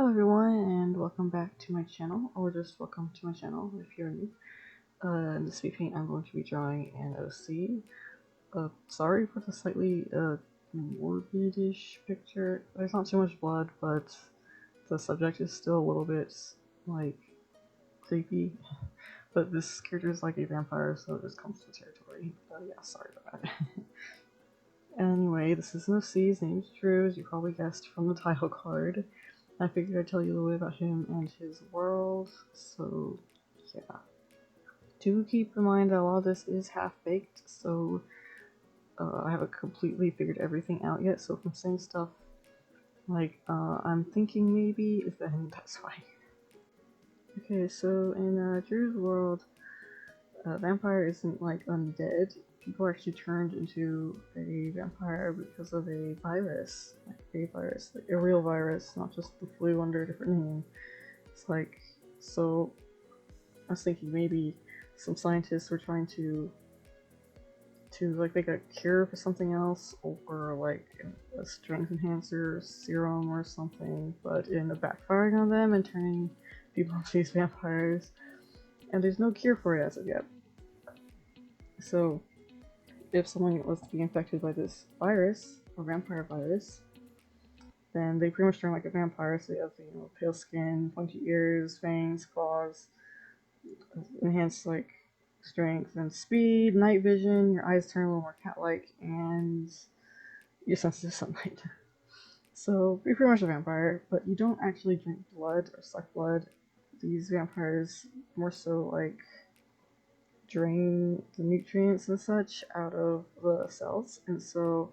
Hello everyone and welcome back to my channel, or just welcome to my channel if you're new. In this Speedpaint I'm going to be drawing an OC. Sorry for the slightly morbidish picture. There's not too much blood, but the subject is still a little bit, like, creepy. But this character is like a vampire, so it just comes with the territory. But yeah, sorry about that. Anyway, this is an OC. His name's Drew, as you probably guessed from the title card. I figured I'd tell you a little bit about him and his world, so yeah. Do keep in mind that a lot of this is half-baked, so I haven't completely figured everything out yet, so if I'm saying stuff like, I'm thinking maybe, then that's why. Okay, so in Drew's world, vampire isn't like undead. People are actually turned into a vampire because of a virus, like a real virus, not just the flu under a different name. It's like, so I was thinking maybe some scientists were trying to like make a cure for something else, or like a strength enhancer serum or something, but it ended up backfiring on them and turning people into these vampires, and there's no cure for it as of yet. So if someone was to be infected by this virus, or vampire virus, then they pretty much turn like a vampire. So you have, pale skin, pointy ears, fangs, claws, enhanced like strength and speed, night vision, your eyes turn a little more cat-like, and your sensitive sunlight. So you're pretty much a vampire, but you don't actually drink blood or suck blood. These vampires more so like drain the nutrients and such out of the cells, and so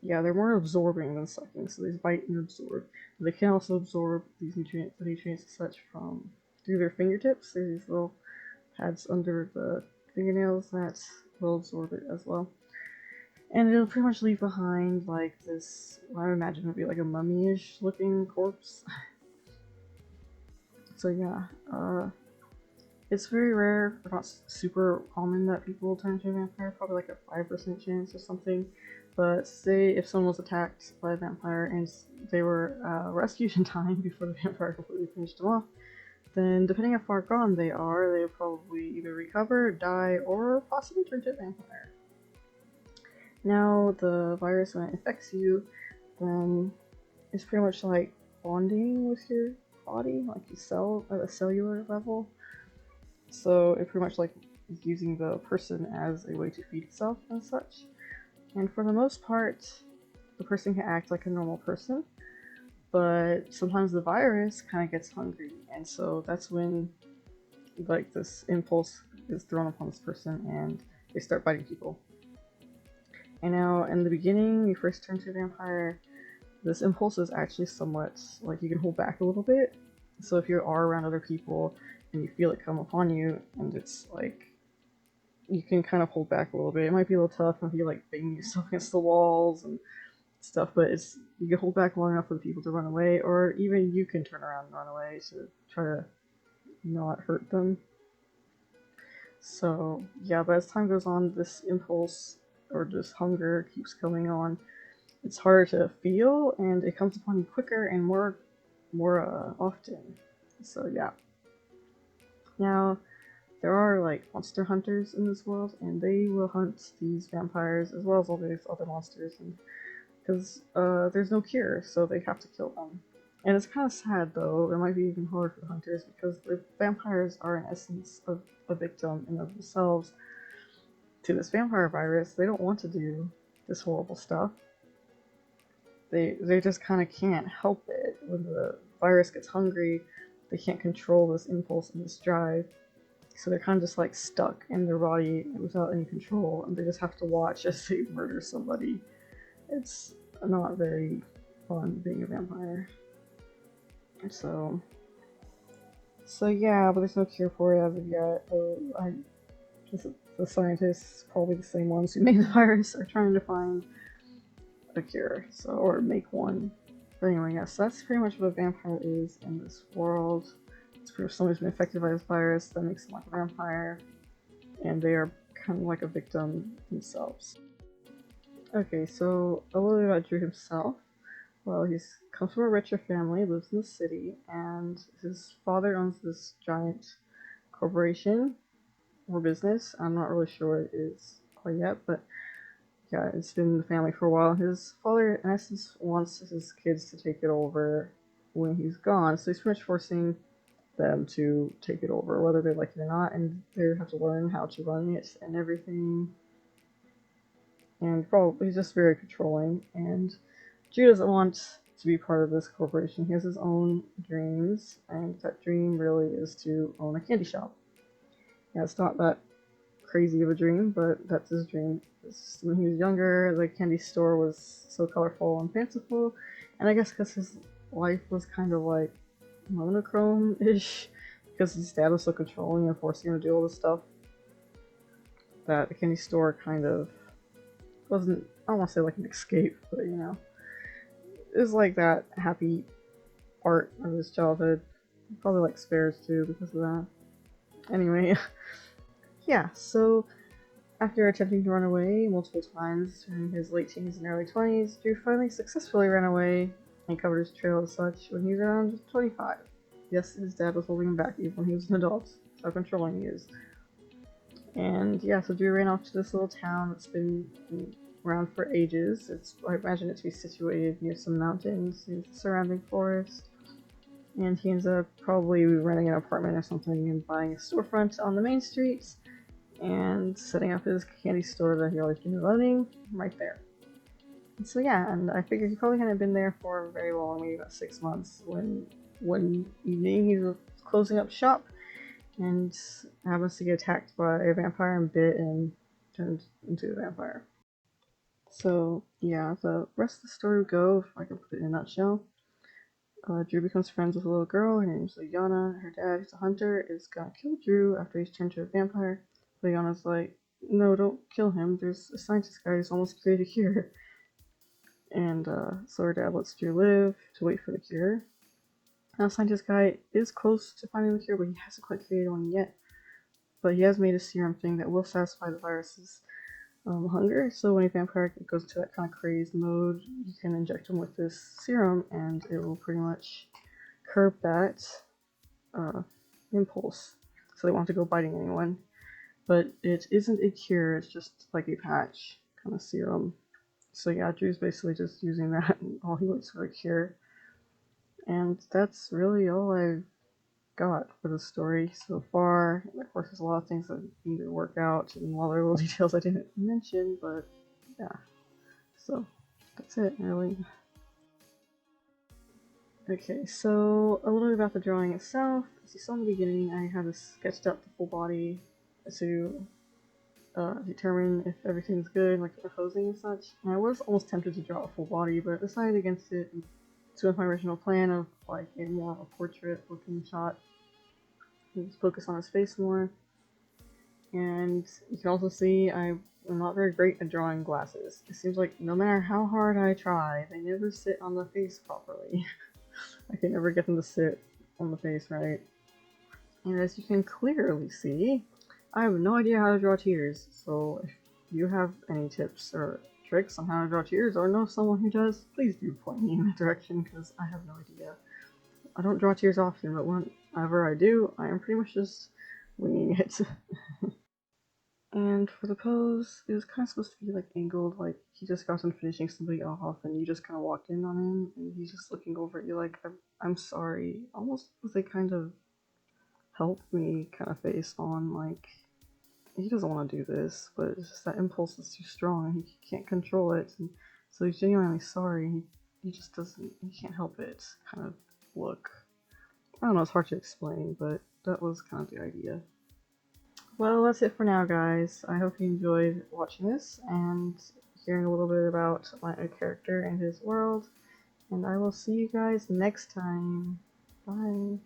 yeah, they're more absorbing than sucking, so they bite and absorb. They can also absorb the nutrients and such from through their fingertips. There's these little pads under the fingernails that will absorb it as well. And it'll pretty much leave behind like this, what I imagine would be like a mummy-ish looking corpse. So yeah, it's very rare, or not super common, that people turn into a vampire, probably like a 5% chance or something. But say if someone was attacked by a vampire and they were rescued in time before the vampire completely finished them off, then depending how far gone they are, they'll probably either recover, die, or possibly turn to a vampire. Now, the virus, when it infects you, then it's pretty much like bonding with your body, like you cell at a cellular level. So it pretty much like using the person as a way to feed itself and such. And for the most part, the person can act like a normal person, but sometimes the virus kind of gets hungry, and so that's when like this impulse is thrown upon this person and they start biting people. And now in the beginning, when you first turn to a vampire, this impulse is actually somewhat like you can hold back a little bit. So if you are around other people and you feel it come upon you, and it's like you can kind of hold back a little bit. It might be a little tough if you like bang yourself against the walls and stuff, but you can hold back long enough for the people to run away, or even you can turn around and run away to try to not hurt them. So yeah, but as time goes on, this impulse or just hunger keeps coming on. It's harder to feel, and it comes upon you quicker and more often. So yeah. Now, there are like monster hunters in this world, and they will hunt these vampires as well as all these other monsters, and because there's no cure, so they have to kill them. And it's kind of sad though, it might be even harder for the hunters, because the vampires are in essence a victim in of themselves to this vampire virus. They don't want to do this horrible stuff. They just kind of can't help it. When the virus gets hungry, they can't control this impulse and this drive. So they're kind of just like stuck in their body without any control, and they just have to watch as they murder somebody. It's not very fun being a vampire. So yeah, but there's no cure for it as of yet. The scientists, probably the same ones who made the virus, are trying to find a cure, or make one. But anyway, yeah, so that's pretty much what a vampire is in this world. It's pretty much somebody's been infected by this virus that makes them like a vampire, and they are kind of like a victim themselves. Okay, so a little bit about Drew himself. Well, he's comes from a richer family, lives in the city, and his father owns this giant corporation or business. I'm not really sure what it is quite yet, but yeah, it's been in the family for a while. His father, in essence, wants his kids to take it over when he's gone, so he's pretty much forcing them to take it over, whether they like it or not, and they have to learn how to run it and everything. And probably he's just very controlling. And Drew doesn't want to be part of this corporation. He has his own dreams, and that dream really is to own a candy shop. Yeah, it's not that crazy of a dream, but that's his dream. When he was younger, the candy store was so colorful and fanciful, and I guess because his life was kind of like monochrome-ish, because his dad was so controlling and forcing him to do all this stuff, that the candy store kind of wasn't, I don't want to say like an escape, but you know, it was like that happy part of his childhood. Probably like spares too because of that. Anyway, yeah, so after attempting to run away multiple times during his late teens and early 20s, Drew finally successfully ran away and covered his trail as such when he was around 25. Yes, his dad was holding him back even when he was an adult. How controlling he is. And yeah, so Drew ran off to this little town that's been around for ages. I imagine it to be situated near some mountains, near the surrounding forest. And he ends up probably renting an apartment or something and buying a storefront on the main streets and setting up his candy store that he always been running right there. And so yeah, and I figured he probably hadn't been there for very long, maybe about 6 months, when one evening he was closing up shop and happens to get attacked by a vampire and bit and turned into a vampire. So yeah, the rest of the story would go, if I can put it in a nutshell. Drew becomes friends with a little girl, her name's Liana. Her dad, who's a hunter, is gonna kill Drew after he's turned to a vampire. Liana's like, no, don't kill him, there's a scientist guy who's almost created a cure. And so her dad lets Drew live to wait for the cure. Now, scientist guy is close to finding the cure, but he hasn't quite created one yet. But he has made a serum thing that will satisfy the virus's hunger, so when a vampire goes into that kind of crazed mode, you can inject him with this serum and it will pretty much curb that impulse, so they won't have to go biting anyone. But it isn't a cure, it's just like a patch kind of serum. So yeah, Drew's basically just using that while he waits for a cure. And that's really all I've got for the story so far. Of course, there's a lot of things that need to work out and a lot of little details I didn't mention, but yeah. So that's it, really. Okay, so a little bit about the drawing itself. As you saw in the beginning, I had sketched out the full body to determine if everything's good, like the posing and such. And I was almost tempted to draw a full body, but decided against it and to with my original plan of like a more of a portrait looking shot. Just focus on his face more. And you can also see I'm not very great at drawing glasses. It seems like no matter how hard I try, they never sit on the face properly. I can never get them to sit on the face right. And as you can clearly see, I have no idea how to draw tears, so if you have any tips or tricks on how to draw tears or know someone who does, please do point me in that direction, because I have no idea. I don't draw tears often, but whenever I do, I am pretty much just winging it. And for the pose, it was kind of supposed to be like angled, like he just got done finishing somebody off and you just kind of walked in on him and he's just looking over at you like, I'm sorry. Almost with a kind of help me kind of face on, like, he doesn't want to do this, but it's just that impulse is too strong and he can't control it. And so he's genuinely sorry. He just doesn't, he can't help it kind of look. I don't know, it's hard to explain, but that was kind of the idea. Well, that's it for now, guys. I hope you enjoyed watching this and hearing a little bit about my character and his world. And I will see you guys next time. Bye.